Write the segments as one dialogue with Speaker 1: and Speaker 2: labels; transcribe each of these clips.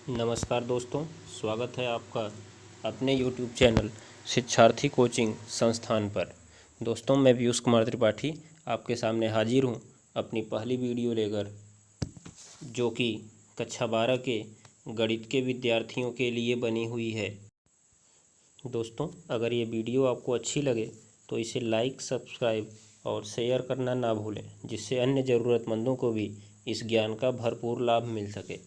Speaker 1: नमस्कार दोस्तों, स्वागत है आपका अपने YouTube चैनल शिक्षार्थी कोचिंग संस्थान पर। दोस्तों, मैं पीयूष कुमार त्रिपाठी आपके सामने हाजिर हूँ अपनी पहली वीडियो लेकर, जो कि कक्षा 12 के गणित के विद्यार्थियों के लिए बनी हुई है। दोस्तों, अगर ये वीडियो आपको अच्छी लगे तो इसे लाइक, सब्सक्राइब और शेयर करना ना भूलें, जिससे अन्य ज़रूरतमंदों को भी इस ज्ञान का भरपूर लाभ मिल सके।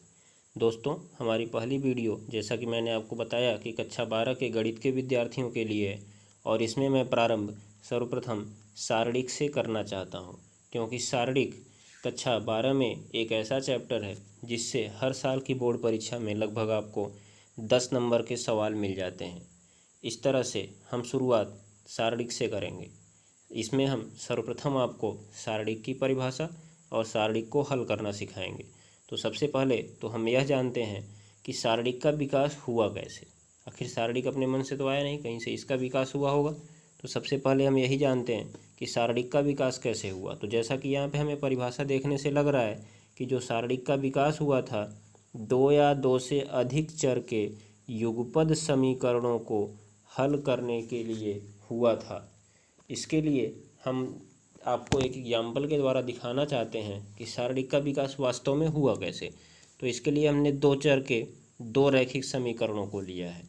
Speaker 1: दोस्तों, हमारी पहली वीडियो, जैसा कि मैंने आपको बताया, कि कक्षा 12 के गणित के विद्यार्थियों के लिए है और इसमें मैं प्रारंभ सर्वप्रथम सारणिक से करना चाहता हूं, क्योंकि सारणिक कक्षा 12 में एक ऐसा चैप्टर है जिससे हर साल की बोर्ड परीक्षा में लगभग आपको 10 नंबर के सवाल मिल जाते हैं। इस तरह से हम शुरुआत सारणिक से करेंगे। इसमें हम सर्वप्रथम आपको सारणिक की परिभाषा और सारणिक को हल करना सिखाएंगे। तो सबसे पहले तो हम यह जानते हैं कि सारणिक का विकास हुआ कैसे। आखिर सारणिक अपने मन से तो आया नहीं, कहीं से इसका विकास हुआ होगा। तो सबसे पहले हम यही जानते हैं कि सारणिक का विकास कैसे हुआ। तो जैसा कि यहाँ पे हमें परिभाषा देखने से लग रहा है कि जो सारणिक का विकास हुआ था, दो या दो से अधिक चर के युगपद समीकरणों को हल करने के लिए हुआ था। इसके लिए हम आपको एक एग्जाम्पल के द्वारा दिखाना चाहते हैं कि सारणिक का विकास वास्तव में हुआ कैसे। तो इसके लिए हमने दो चर के दो रैखिक समीकरणों को लिया है।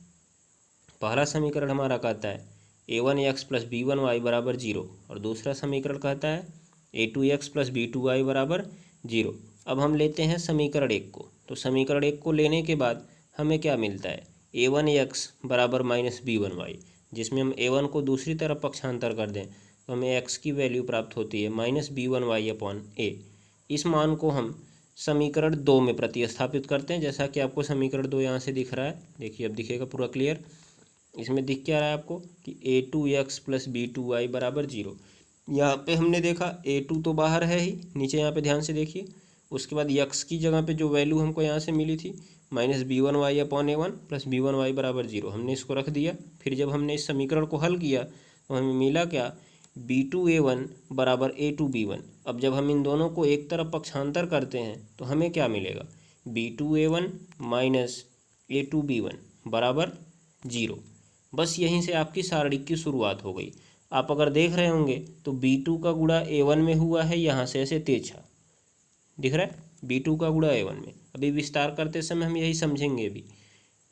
Speaker 1: पहला समीकरण हमारा कहता है a1x + b1y बराबर 0 और दूसरा समीकरण कहता है a2x + b2y बराबर 0। अब हम लेते हैं समीकरण एक को। तो समीकरण एक को लेने के बाद हमें क्या मिलता है, a1x बराबर -b1y, जिसमें हम a1 को दूसरी तरफ पक्षांतर कर दें तो हमें x की वैल्यू प्राप्त होती है -b1y/a। इस मान को हम समीकरण 2 में प्रतिस्थापित करते हैं, जैसा कि आपको समीकरण 2 यहाँ से दिख रहा है। देखिए, अब दिखेगा पूरा क्लियर। इसमें दिख क्या रहा है आपको कि a2x + b2y बराबर 0। यहाँ पे हमने देखा a2 तो बाहर है ही, नीचे यहाँ पे ध्यान से देखिए। उसके बाद x की जगह पे जो वैल्यू हमको यहाँ से मिली थी -b1y/a1 + b1y बराबर 0, हमने इसको रख दिया। फिर जब हमने इस समीकरण को हल किया तो हमें मिला क्या, b2a1 बराबर a2b1। अब जब हम इन दोनों को एक तरफ पक्षांतर करते हैं तो हमें क्या मिलेगा, b2a1 - a2b1 बराबर 0। बस यहीं से आपकी सारणिक की शुरुआत हो गई। आप अगर देख रहे होंगे तो b2 का गुणा a1 में हुआ है, यहाँ से ऐसे तेरछा दिख रहा है, b2 का गुणा a1 में। अभी विस्तार करते समय हम यही समझेंगे भी।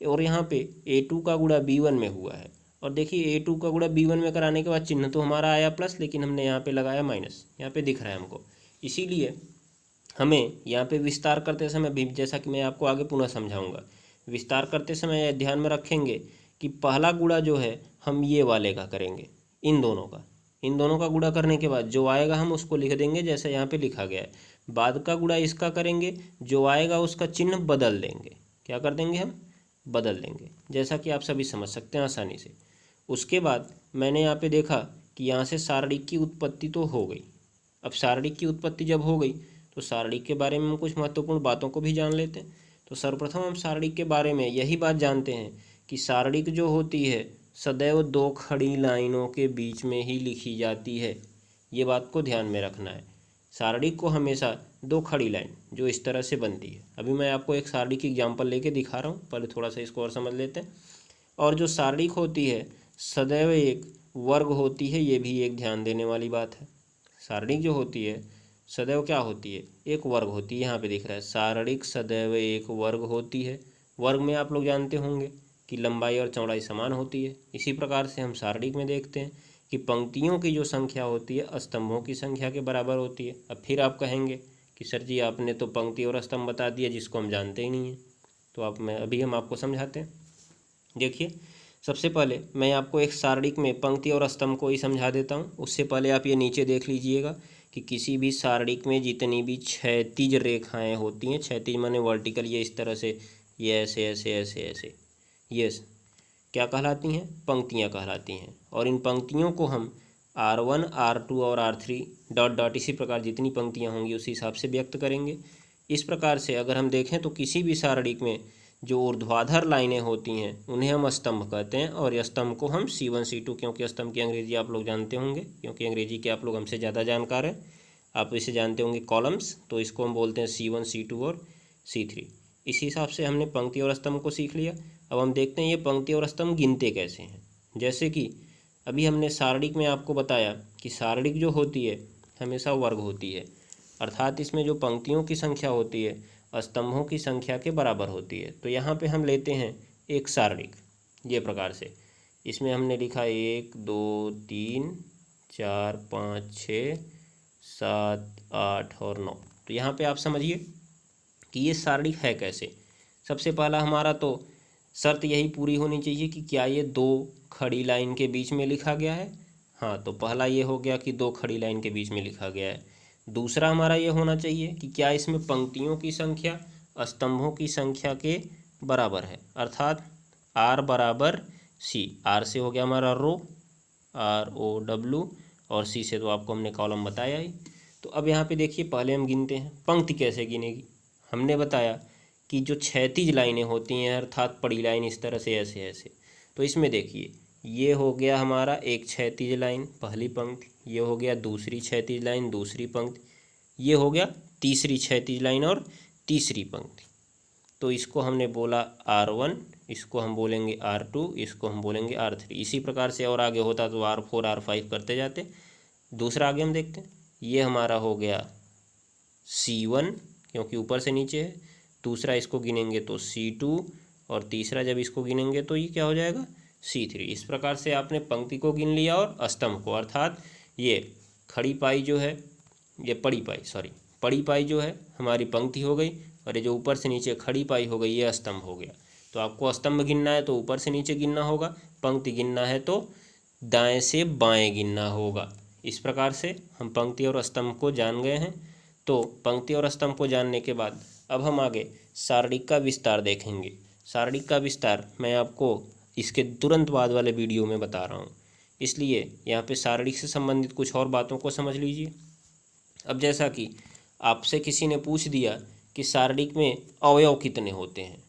Speaker 1: और यहाँ पे a2 का गुणा b1 में हुआ है, और देखिए a2 का गुणा b1 में कराने के बाद चिन्ह तो हमारा आया प्लस, लेकिन हमने यहाँ पे लगाया माइनस, यहाँ पे दिख रहा है हमको। इसीलिए हमें यहाँ पे विस्तार करते समय भी, जैसा कि मैं आपको आगे पुनः समझाऊंगा, विस्तार करते समय ध्यान में रखेंगे कि पहला गुणा जो है हम ये वाले का करेंगे, इन दोनों का गुणा करने के बाद जो आएगा हम उसको लिख देंगे जैसा यहाँ पे लिखा गया है। बाद का गुणा इसका करेंगे, जो आएगा उसका चिन्ह बदल देंगे। क्या कर देंगे हम, बदल देंगे, जैसा कि आप सभी समझ सकते हैं आसानी से। उसके बाद मैंने यहाँ पे देखा कि यहाँ से सारणिक की उत्पत्ति तो हो गई। अब सारणिक की उत्पत्ति जब हो गई तो सारणिक के बारे में हम कुछ महत्वपूर्ण बातों को भी जान लेते हैं। तो सर्वप्रथम हम सारणिक के बारे में यही बात जानते हैं कि सारणिक जो होती है सदैव दो खड़ी लाइनों के बीच में ही लिखी जाती है। ये बात को ध्यान में रखना है। सारणिक को हमेशा दो खड़ी लाइन जो इस तरह से बनती है। अभी मैं आपको एक सारणिक एग्जाम्पल लेके दिखा रहा हूँ, पहले थोड़ा सा इसको और समझ लेते हैं। और जो सारणिक होती है सदैव एक वर्ग होती है, ये भी एक ध्यान देने वाली बात है। सारणिक जो होती है सदैव क्या होती है, एक वर्ग होती है। यहाँ पे दिख रहा है सारणिक सदैव एक वर्ग होती है। वर्ग में आप लोग जानते होंगे कि लंबाई और चौड़ाई समान होती है। इसी प्रकार से हम सारणिक में देखते हैं कि पंक्तियों की जो संख्या होती है स्तंभों की संख्या के बराबर होती है। अब फिर आप कहेंगे कि सर जी आपने तो पंक्ति और स्तंभ बता दिया जिसको हम जानते ही नहीं हैं। तो अभी हम आपको समझाते हैं। देखिए, सबसे पहले मैं आपको एक सारणिक में पंक्ति और स्तंभ को ही समझा देता हूँ। उससे पहले आप ये नीचे देख लीजिएगा कि किसी भी सारणिक में जितनी भी क्षैतिज रेखाएं होती हैं, क्षैतिज माने वर्टिकल, ये इस तरह से, ये ऐसे ऐसे ऐसे ऐसे, ये क्या कहलाती हैं, पंक्तियाँ कहलाती हैं। और इन पंक्तियों को हम R1, R2 और R3 डॉट डॉट इसी प्रकार जितनी पंक्तियाँ होंगी उसी हिसाब से व्यक्त करेंगे। इस प्रकार से अगर हम देखें तो किसी भी सारणिक में जो ऊर्ध्वाधर लाइनें होती हैं उन्हें हम स्तंभ कहते हैं, और स्तंभ को हम C1 C2, क्योंकि स्तंभ की अंग्रेजी आप लोग जानते होंगे, क्योंकि अंग्रेजी के आप लोग हमसे ज़्यादा जानकार हैं। आप इसे जानते होंगे कॉलम्स, तो इसको हम बोलते हैं C1 C2 और C3। इस हिसाब से हमने पंक्ति और स्तंभ को सीख लिया। अब हम देखते हैं ये पंक्ति और स्तंभ गिनते कैसे हैं। जैसे कि अभी हमने सारणिक में आपको बताया कि सारणिक जो होती है हमेशा वर्ग होती है, अर्थात इसमें जो पंक्तियों की संख्या होती है स्तंभों की संख्या के बराबर होती है। तो यहाँ पे हम लेते हैं एक सारणिक ये प्रकार से, इसमें हमने लिखा 1 2 3 4 5 6 7 8 और 9। तो यहाँ पे आप समझिए कि ये सारणिक है कैसे। सबसे पहला हमारा तो शर्त यही पूरी होनी चाहिए कि क्या ये दो खड़ी लाइन के बीच में लिखा गया है। हाँ, तो पहला ये हो गया कि दो खड़ी लाइन के बीच में लिखा गया है। दूसरा हमारा ये होना चाहिए कि क्या इसमें पंक्तियों की संख्या स्तंभों की संख्या के बराबर है, अर्थात R बराबर C। R से हो गया हमारा रो, ROW, और C से तो आपको हमने कॉलम बताया ही। तो अब यहाँ पे देखिए पहले हम गिनते हैं पंक्ति कैसे गिनेगी। हमने बताया कि जो क्षैतिज लाइनें होती हैं अर्थात पड़ी लाइन इस तरह से ऐसे ऐसे, तो इसमें देखिए ये हो गया हमारा एक क्षैतिज लाइन पहली पंक्ति, ये हो गया दूसरी क्षैतिज लाइन दूसरी पंक्ति, ये हो गया तीसरी क्षैतिज लाइन और तीसरी पंक्ति। तो इसको हमने बोला R1, इसको हम बोलेंगे R2, इसको हम बोलेंगे R3। इसी प्रकार से और आगे होता तो R4 R5 करते जाते। दूसरा आगे हम देखते हैं, ये हमारा हो गया C1 क्योंकि ऊपर से नीचे है, दूसरा इसको गिनेंगे तो C2, और तीसरा जब इसको गिनेंगे तो ये क्या हो जाएगा C3। इस प्रकार से आपने पंक्ति को गिन लिया और स्तंभ को, अर्थात ये खड़ी पाई जो है, ये पड़ी पाई जो है हमारी पंक्ति हो गई, और ये जो ऊपर से नीचे खड़ी पाई हो गई ये स्तंभ हो गया। तो आपको स्तंभ गिनना है तो ऊपर से नीचे गिनना होगा, पंक्ति गिनना है तो दाएं से बाएं गिनना होगा। इस प्रकार से हम पंक्ति और स्तंभ को जान गए हैं। तो पंक्ति और स्तंभ को जानने के बाद अब हम आगे सारणिक का विस्तार देखेंगे। सारणिक का विस्तार मैं आपको इसके तुरंत बाद वाले वीडियो में बता रहा हूँ, इसलिए यहाँ पे सारणिक से संबंधित कुछ और बातों को समझ लीजिए। अब जैसा कि आपसे किसी ने पूछ दिया कि सारणिक में अवयव कितने होते हैं,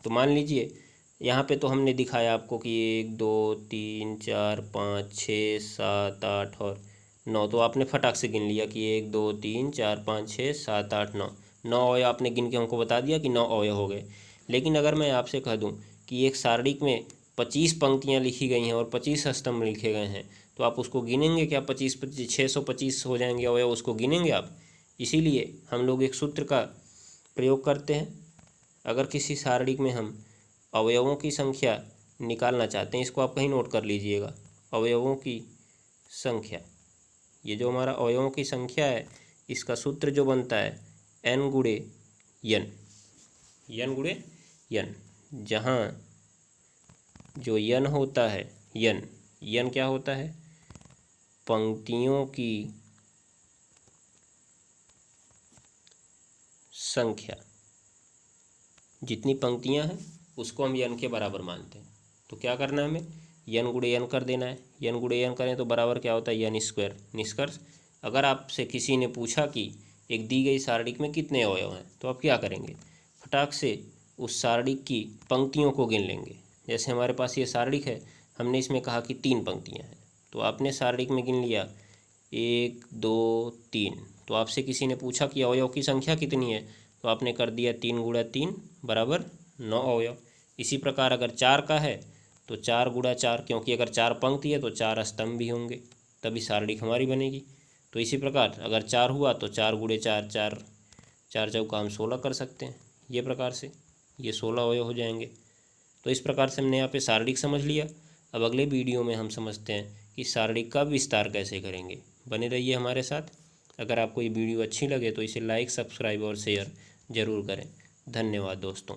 Speaker 1: तो मान लीजिए यहाँ पे तो हमने दिखाया आपको कि 1 2 3 4 5 6 7 8 और 9। तो आपने फटाक से गिन लिया कि 1 2 3 4 5 6 7 8 9, 9 अवयव आपने गिन के हमको बता दिया कि 9 अवयव हो गए। लेकिन अगर मैं आपसे कह दूँ कि एक सारणिक में 25 पंक्तियाँ लिखी गई हैं और 25 स्तंभ लिखे गए हैं, तो आप उसको गिनेंगे क्या? 25 25 625 हो जाएंगे अवयव, उसको गिनेंगे आप? इसीलिए हम लोग एक सूत्र का प्रयोग करते हैं। अगर किसी सारणिक में हम अवयवों की संख्या निकालना चाहते हैं, इसको आप कहीं नोट कर लीजिएगा, अवयवों की संख्या, ये जो हमारा अवयवों की संख्या है इसका सूत्र जो बनता है n गुणे n, जहाँ जो n होता है n क्या होता है? पंक्तियों की संख्या। जितनी पंक्तियां हैं उसको हम n के बराबर मानते हैं। तो क्या करना है हमें? n गुणे n कर देना है। n गुणे n करें तो बराबर क्या होता है? n square. निष्कर्ष, अगर आपसे किसी ने पूछा कि एक दी गई सारणिक में कितने अवयव हैं, तो आप क्या करेंगे? फटाक से उस सारणिक की पंक्तियों को गिन लेंगे। जैसे हमारे पास ये सारणिक है, हमने इसमें कहा कि 3 पंक्तियां हैं, तो आपने सारणिक में गिन लिया 1 2 3। तो आपसे किसी ने पूछा कि अवयव की संख्या कितनी है, तो आपने कर दिया 3 गुणा 3 बराबर 9 अवयव। इसी प्रकार अगर 4 का है तो 4 गुणा 4, क्योंकि अगर 4 पंक्ति है तो 4 स्तंभ भी होंगे, तभी सारणिक हमारी बनेगी। तो इसी प्रकार अगर 4 हुआ तो 4 गुणे 4, 4 चौका हम 16 कर सकते हैं। ये प्रकार से ये 16 अवयव हो जाएंगे। तो इस प्रकार से हमने यहाँ पे सारणिक समझ लिया। अब अगले वीडियो में हम समझते हैं कि सारणिक का विस्तार कैसे करेंगे। बने रहिए हमारे साथ। अगर आपको ये वीडियो अच्छी लगे तो इसे लाइक, सब्सक्राइब और शेयर ज़रूर करें। धन्यवाद दोस्तों।